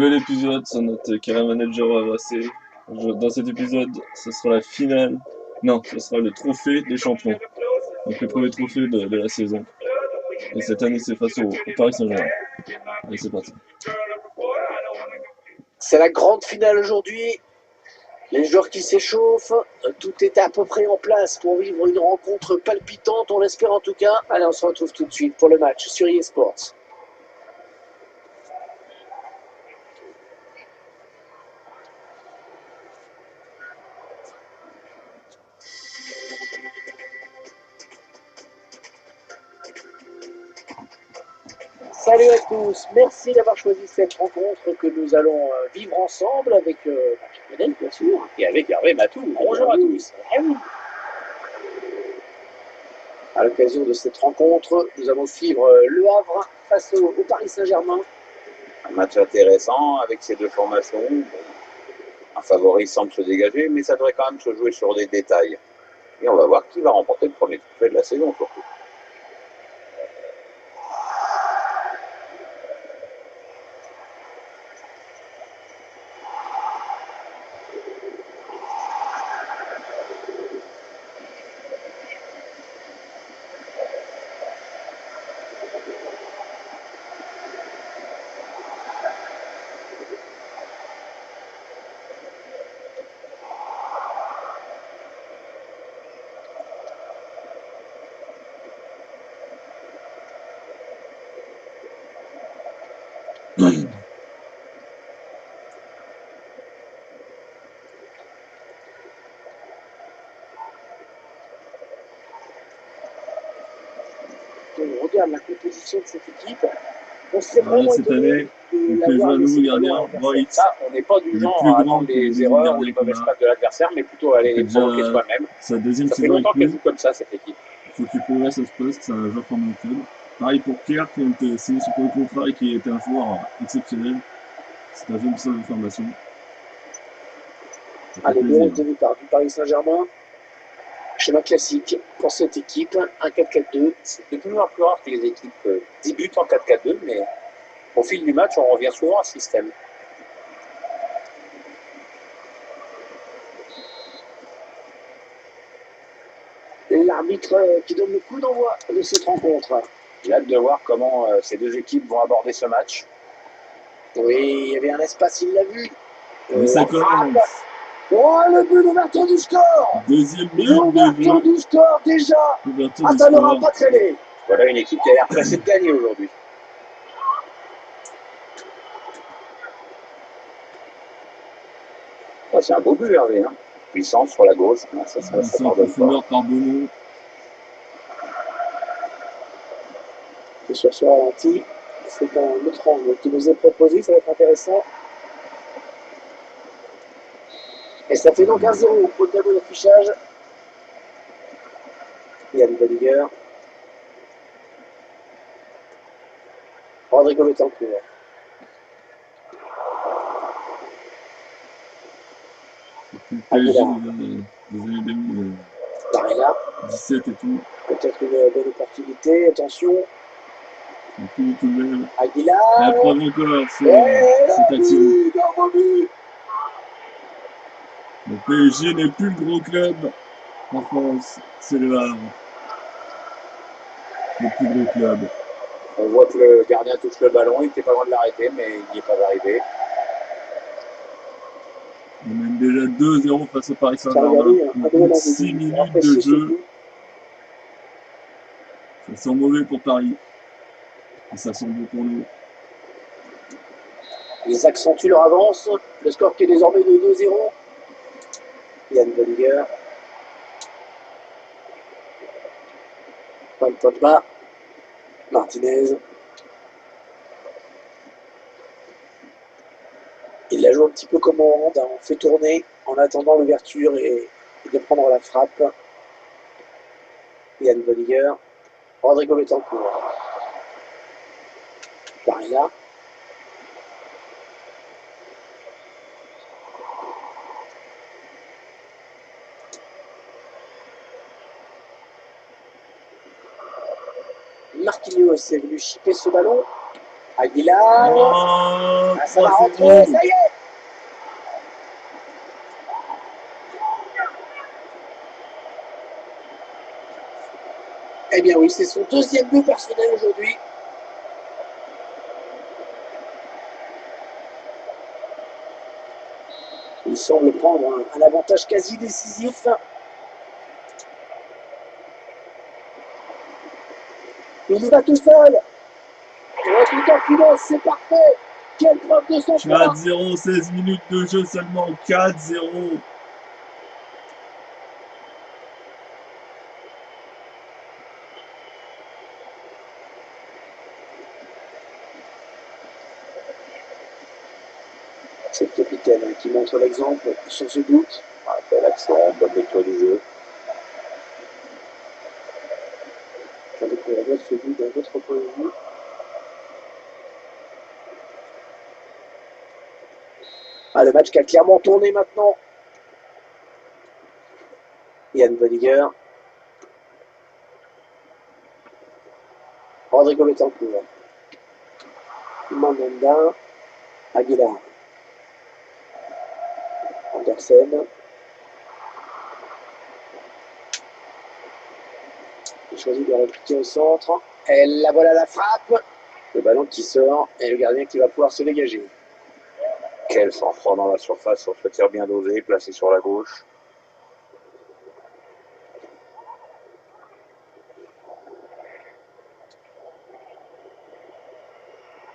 Nouvel épisode sur notre Carré Manager AVC. Dans cet épisode, ce sera la finale. Non, ce sera le trophée des champions. Donc le premier trophée de la saison. Et cette année, c'est face au Paris Saint-Germain. Allez, c'est parti. C'est la grande finale aujourd'hui. Les joueurs qui s'échauffent, tout est à peu près en place pour vivre une rencontre palpitante, on l'espère en tout cas. Allez, on se retrouve tout de suite pour le match sur eSports. Salut à tous, merci d'avoir choisi cette rencontre que nous allons vivre ensemble avec Lionel, bien sûr, et avec Hervé Matou. Bonjour à tous. À l'occasion de cette rencontre, nous allons suivre Le Havre face au Paris Saint-Germain. Un match intéressant avec ces deux formations. Un favori semble se dégager, mais ça devrait quand même se jouer sur des détails. Et on va voir qui va remporter le premier trophée de la saison surtout. On regarde la composition de cette équipe. On s'est Voilà, vraiment cette année, étonné on fait jouer un nouveau gardien, Voigt. Ça, on n'est pas du Le genre plus à grand attendre des les erreurs ou gardiens les qu'on mauvaises a. passes de l'adversaire, mais plutôt à Ça fait les provoquer déjà soi-même. sa deuxième Ça fait saison avec longtemps qu'elle nous. joue comme ça, cette équipe. Il faut qu'il progresse à ce poste, c'est un joueur formidable. Pareil pour Pierre qui a été signé sur le contrat et qui était un joueur exceptionnel. C'est un jeune centre de formation. Ça fait Allez, plaisir. le départ du Paris Saint-Germain. Schéma classique pour cette équipe, un 4-4-2. C'est toujours plus rare que les équipes débutent en 4-4-2, mais au fil du match, on revient souvent à ce système. L'arbitre qui donne le coup d'envoi de cette rencontre. J'ai hâte de voir comment ces deux équipes vont aborder ce match. Oui, il y avait un espace, il l'a vu. Mais ça commence. Oh, le but d'ouverture du score. Deuxième but L'ouverture de jeu. du score déjà. Ouverture Ah, du ça n'aura score. pas traîné. Voilà une équipe qui a l'air pressée de gagner aujourd'hui. Oh, c'est un beau but, Hervé. Hein. Puissance sur la gauche. Ah, ça C'est en pardonne pas. profondeur par Bono. Et sur ce ralenti, c'est un autre angle qui nous est proposé, ça va être intéressant. Et ça fait donc 1-0 au tableau d'affichage. Yann Bodiger. Rodrigo Betancourt. Le PSG des années 2000, Barilla. 17 et tout. Peut-être une bonne opportunité. Attention. Tout de même. Aguilar. La preuve encore, c'est Et cette action. le but. Le PSG n'est plus le gros club en France, c'est le Havre. Le plus gros club. On voit que le gardien touche le ballon. Il n'était pas loin de l'arrêter, mais il n'y est pas arrivé. On mène déjà 2-0 face au Paris Ça a Saint-Germain. regardé un Au nouvel bout de angle 6 de vue. minutes Apprécié de ce jeu, coup. ça sent mauvais pour Paris. Et ça sent bon pour nous. Ils accentuent leur avance. Le score qui est désormais de 2-0. Yann Bodiger. Juan Pogba. Martinez. Il la joue un petit peu comme on rentre. On fait tourner en attendant l'ouverture et de prendre la frappe. Yann Bodiger. Rodrigo Betancourt. Barilla. Marquinhos est venu chipper ce ballon. Aguilar. Oh, Ah, ça va rentrer, ça y est. Eh bien oui, c'est son deuxième but personnel aujourd'hui. Il semble prendre un avantage quasi décisif. Il y va tout seul. Lucas Pires, c'est parfait. Quelle preuve de son choix. 4-0, 16 minutes de jeu seulement. 4-0. C'est le capitaine qui montre l'exemple sur ce but. Belle action, bonne lecture du jeu. J'en découvrirai ce but d'un autre point de vue. Ah, le match qui a clairement tourné maintenant. Yann Bodiger. Rodrigo Betancourt. Mandanda. Aguilar. Andersen. Il choisit de répliquer au centre. Et la voilà la frappe. Le ballon qui sort et le gardien qui va pouvoir se dégager. Quel sang-froid dans la surface sur ce tir bien dosé, placé sur la gauche.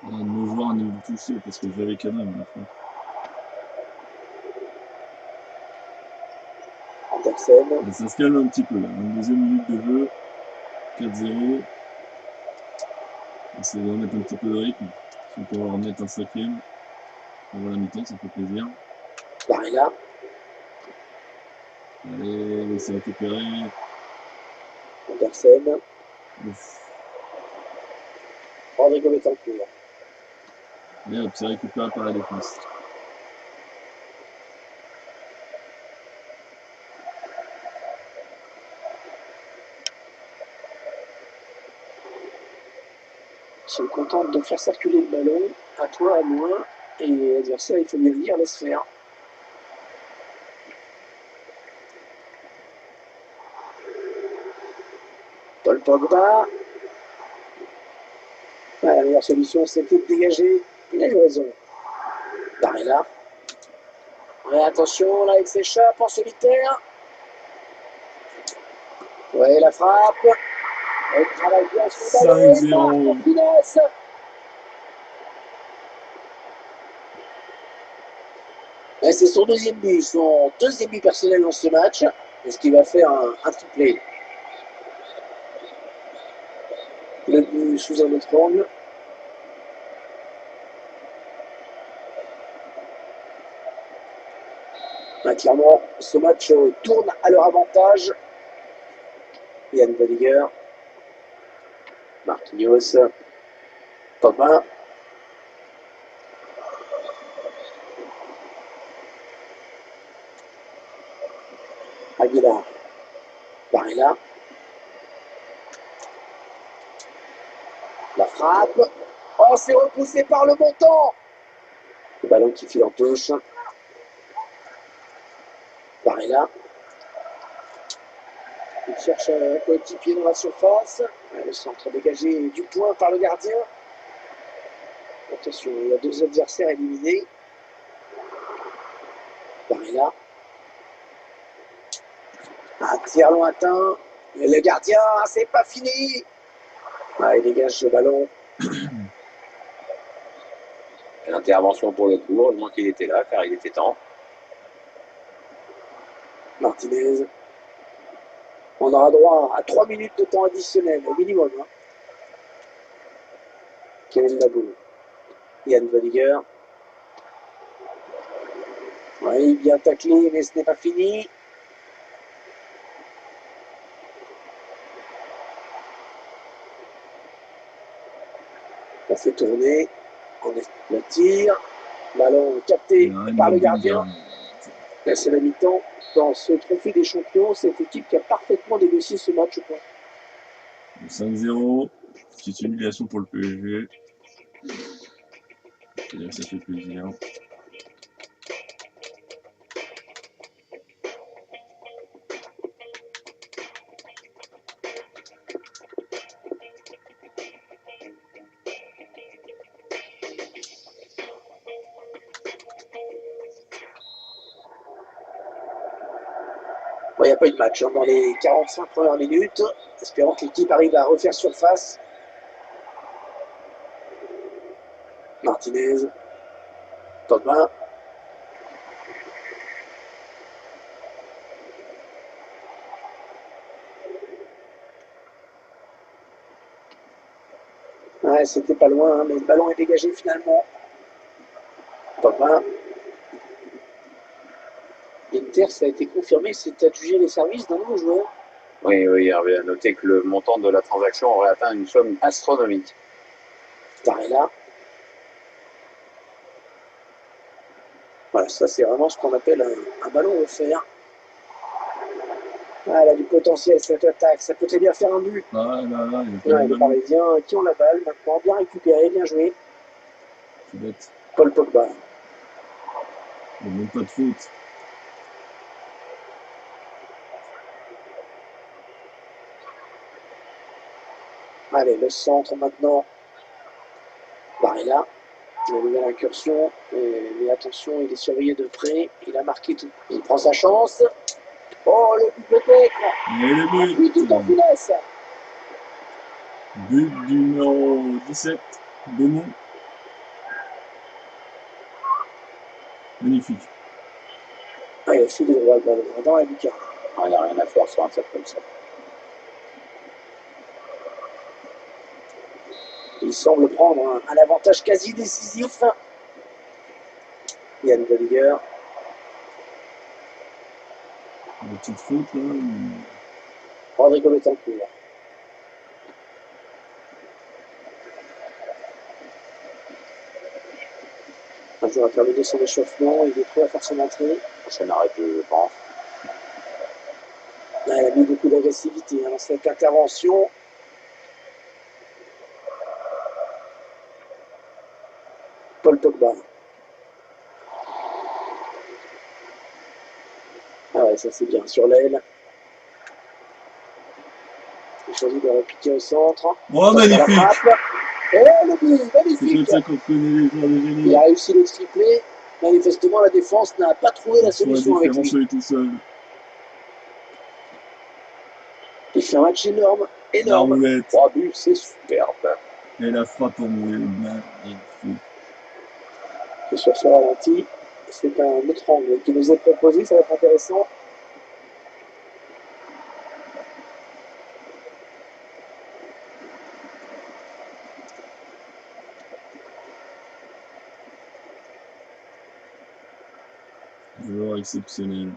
Nos joueurs nous toucher parce que j'avais quand même la fin. Andersen. Et ça se calme un petit peu là. Une deuxième minute de jeu. 4-0. On essaie de remettre un petit peu de rythme. Si on peut en remettre un cinquième avant la mi-temps, ça fait plaisir. Barilla. Allez, laissez récupérer. Andersen. Ouf. Rodrigo Betancourt. Et hop, c'est récupéré par la défense. Se contente de faire circuler le ballon, à toi, à moi, et l'adversaire, il faut bien le dire, laisse faire. Paul Pogba. Ouais, la meilleure solution, c'était de dégager. Il a eu raison. Barilla. Ouais, attention, là, il s'échappe en solitaire. Ouais, la frappe. Il travaille bien sur le ballon. 5-0. Finesse. Et c'est son deuxième but personnel dans ce match. Est-ce qu'il va faire un triplé? Le but sous un autre angle. Ah, clairement, ce match tourne à leur avantage. Yann Bodiger. Marquinhos. Pogba. Aguilar. Barilla. La frappe. Oh, c'est repoussé par le montant. Le ballon qui file en touche. Barilla. Il cherche un coéquipier dans la surface. Le centre dégagé du point par le gardien. Attention, il y a deux adversaires éliminés. Barilla. Un tir lointain. Et le gardien, c'est pas fini. Ah, il dégage le ballon. L'intervention pour le coup, heureusement qu'il était là, car il était temps. Martinez. On aura droit à 3 minutes de temps additionnel, au minimum. Hein. Kevin Baboul. Yann Bodiger. Oui, bien taclé, mais ce n'est pas fini. On fait tourner. On est le tir. Ballon capté par le gardien. Là, c'est la mi-temps. Dans ce trophée des champions, cette équipe qui a parfaitement négocié ce match, je crois. 5-0. Petite humiliation pour le PSG. C'est-à-dire que ça fait plaisir. Bon, il n'y a pas eu de match hein, dans les 45 premières minutes. Espérons que l'équipe arrive à refaire surface. Martinez. Pogba. Ouais, c'était pas loin, hein, mais le ballon est dégagé finalement. Pogba. L'Inter, ça a été confirmé, c'est adjugé les services d'un nouveau joueur. Oui, Hervé a noté que le montant de la transaction aurait atteint une somme astronomique. Barella. Voilà, ça c'est vraiment ce qu'on appelle un ballon offert. Ah, elle a du potentiel cette attaque, ça peut très bien faire un but. Ah là là, il y a pas Ouais, de les ballon. Parisiens qui ont la balle maintenant, bien récupéré, bien joué. C'est bête. Paul Pogba. Il n'y a même pas de faute. Allez, le centre maintenant. Barella. La nouvelle incursion. Mais attention, il est surveillé de près. Il a marqué tout. Il prend sa chance. Oh, le but peut-être. Et le Puis tout en but. finesse. But du numéro 17, Beaumont. Magnifique. Ah, il a fait des droits le ballon dans la lucarne. Ah, il n'y a rien à faire sur un set comme ça. Il semble prendre un avantage quasi décisif. Yann Bolliger. Une petite faute là. Rodrigo Betancourt. Un joueur a terminé son échauffement, il est prêt à faire son entrée. Prochaine arrêt, je pense. Là, il a mis beaucoup d'agressivité dans cette intervention. Paul Pogba. Ah ouais, ça c'est bien. Sur l'aile. Il choisit de repiquer au centre. Oh, magnifique! La frappe. Oh, le but, C'est comme magnifique! ça qu'on connaît les joueurs de Il génie. a réussi le triplé. Manifestement, la défense n'a pas trouvé la Sur la solution avec différence, lui. il est tout seul. Il fait un match énorme. La Énorme. roulette. 3 buts, c'est superbe. Et la frappe en magnifique. Et sur ce ralenti, c'est un autre angle qui nous est proposé. Ça va être intéressant. Joueur exceptionnel.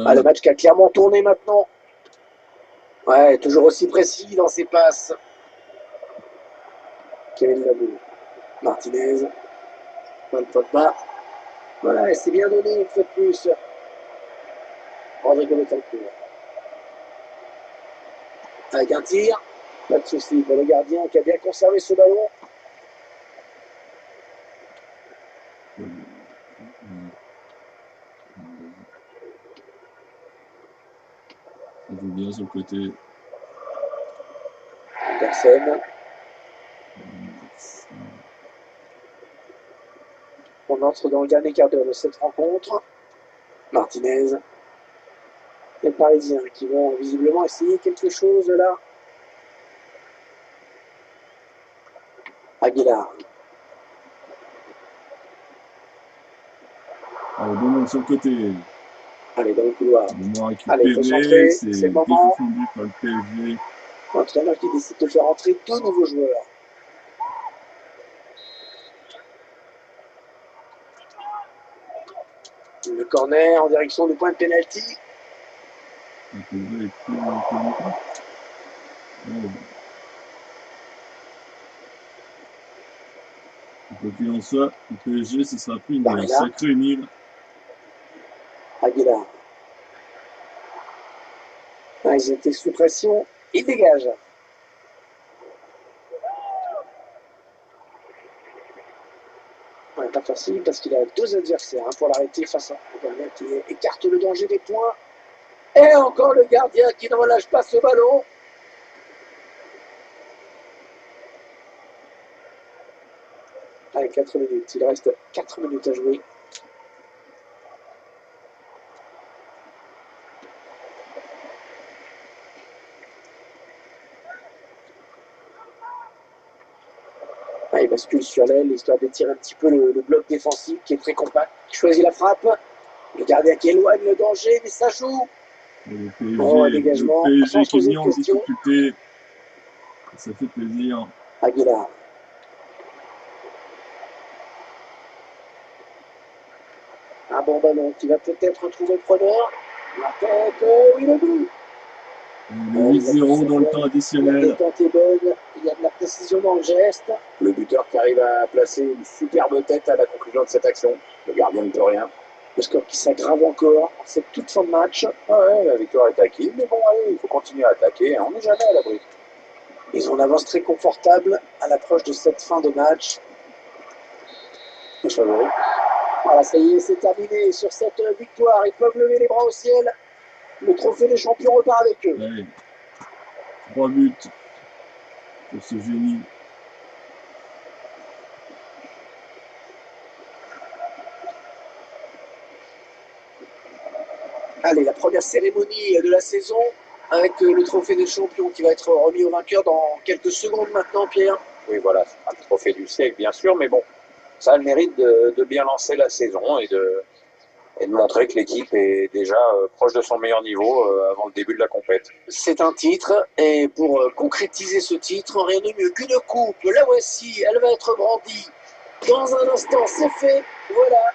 Ah, le match qui a clairement tourné maintenant. Ouais, toujours aussi précis dans ses passes. Kevin Labou. Martinez. Paul Pogba. Voilà, c'est bien donné une fois de plus. Rodrigo Betancourt. Avec un tir. Pas de souci pour le gardien qui a bien conservé ce ballon. On joue bien sur le côté. Personne. On entre dans le dernier quart d'heure de cette rencontre. Martinez. Les Parisiens qui vont visiblement essayer quelque chose là. Aguilar. Allez, Beaumont sur le côté. Allez, dans le couloir. Beaumont Allez, il faut récupéré. centrer, C'est c'est le moment. défendu par le PSG. L'entraîneur qui décide de faire entrer deux nouveaux joueurs. Le corner en direction du point de pénalty. Le PSG est plus longtemps. Oh. Quoi qu'il en soit, le PSG, ce sera pris un sacré nul. Aguilar. Ah, ils étaient sous pression. Il dégage. facile parce qu'il a 2 adversaires pour l'arrêter face à un gardien qui écarte le danger des points. Et encore le gardien qui ne relâche pas ce ballon. Allez, 4 minutes. Il reste 4 minutes à jouer. Il bascule sur l'aile, histoire d'étirer un petit peu le bloc défensif qui est très compact. Il choisit la frappe. Le gardien qui éloigne le danger, mais ça joue. Le PSG, Oh, un dégagement. le Sans PSG qui est poser mis de en question. difficulté. Ça fait plaisir. Aguilar. Un bon ballon qui va peut-être trouver preneur. La tête, oui, le but. Le 8-0 dans le temps La additionnel. détente est bonne, il y a de la précision dans le geste. Le buteur qui arrive à placer une superbe tête à la conclusion de cette action. Le gardien ne peut rien. Le score qui s'aggrave encore en cette toute fin de match. Ouais, la victoire est acquise, mais bon, allez, il faut continuer à attaquer. On n'est jamais à l'abri. Ils ont une avance très confortable à l'approche de cette fin de match. Le favori. Voilà, ça y est, c'est terminé. Sur cette victoire, ils peuvent lever les bras au ciel. Le trophée des champions repart avec eux. Allez. 3 buts pour ce génie. Allez, la première cérémonie de la saison avec le trophée des champions qui va être remis au vainqueur dans quelques secondes maintenant, Pierre. Oui, voilà, c'est un trophée du siècle, bien sûr, mais bon, ça a le mérite de bien lancer la saison et de montrer que l'équipe est déjà proche de son meilleur niveau avant le début de la compète. C'est un titre, et pour concrétiser ce titre, rien de mieux qu'une coupe. La voici, elle va être brandie. Dans un instant, c'est fait. Voilà.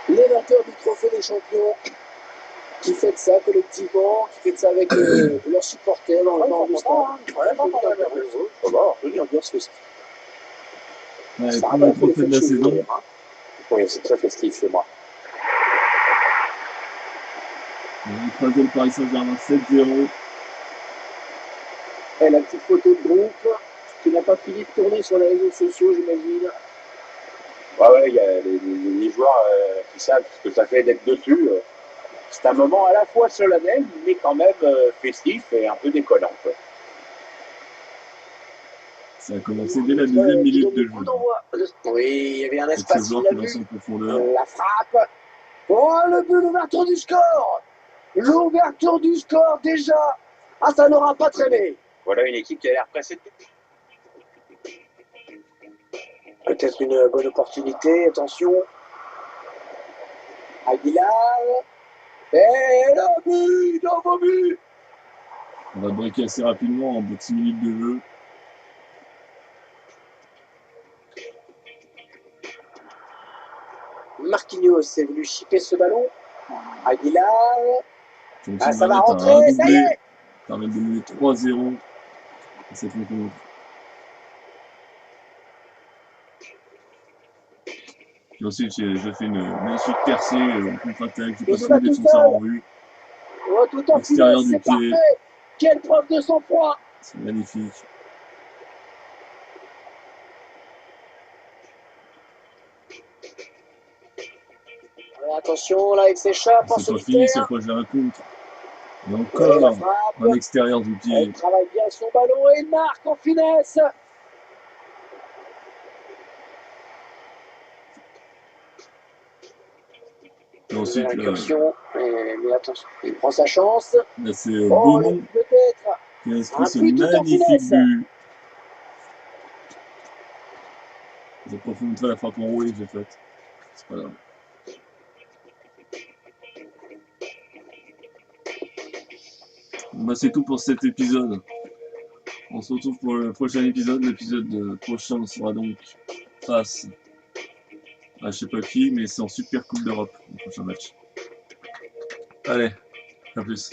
Les vainqueurs du trophée des champions qui fêtent ça collectivement, qui fêtent ça avec leurs supporters dans le nord du stade. Une ambiance festive. Ouais, Ça premier rappelle les trophée de la fêtes chez saison. nous, hein. Oui, c'est très festif chez moi. On écrasé le Paris Saint-Germain 7-0. Et la petite photo de groupe qui n'a pas fini de tourner sur les réseaux sociaux, j'imagine. Ouais, il y a les joueurs qui savent ce que ça fait d'être dessus. C'est un moment à la fois solennel, mais quand même festif et un peu décollant, quoi. Ça a commencé dès la deuxième minute de jeu. Oui, il y avait un Avec ce espace, joueur il l'a qui lance vu. en profondeur. La frappe. Oh, le but, l'ouverture du score. L'ouverture du score déjà. Ah, ça n'aura pas traîné. Voilà une équipe qui a l'air pressée. Peut-être une bonne opportunité, attention. Aguilar. Et le but, nouveau but. On va breaker assez rapidement en bout de 6 minutes de jeu. Marquinhos est venu chipper ce ballon. Aguilar. Ah, ça va rentrer, ça y est. Permet de mener 3-0 à cette rencontre. Puis ensuite, j'ai fait une magnifique percée en contre-attaque. J'ai passé le défenseur en vue. Oh, tout en Extérieur finesse, du c'est pied. parfait. Quelle preuve de sang-froid. C'est magnifique. Attention, là, il s'échappe en C'est pas fini, c'est solitaire. proche de la contre. Et Et la encore frappe. un extérieur du Il pied. travaille bien son ballon et il marque en finesse. Et ensuite, là, L'incursion, mais attention, il prend sa chance. là c'est Oh, Beaumont peut-être. qui a inscrit Un ce but tout en magnifique finesse. but. J'ai pas pu montrer la frappe enrouée que j'ai faite. C'est pas grave. Bah, c'est tout pour cet épisode. On se retrouve pour le prochain épisode. L'épisode prochain sera donc face à je sais pas qui, mais c'est en Super Coupe d'Europe, le prochain match. Allez, à plus.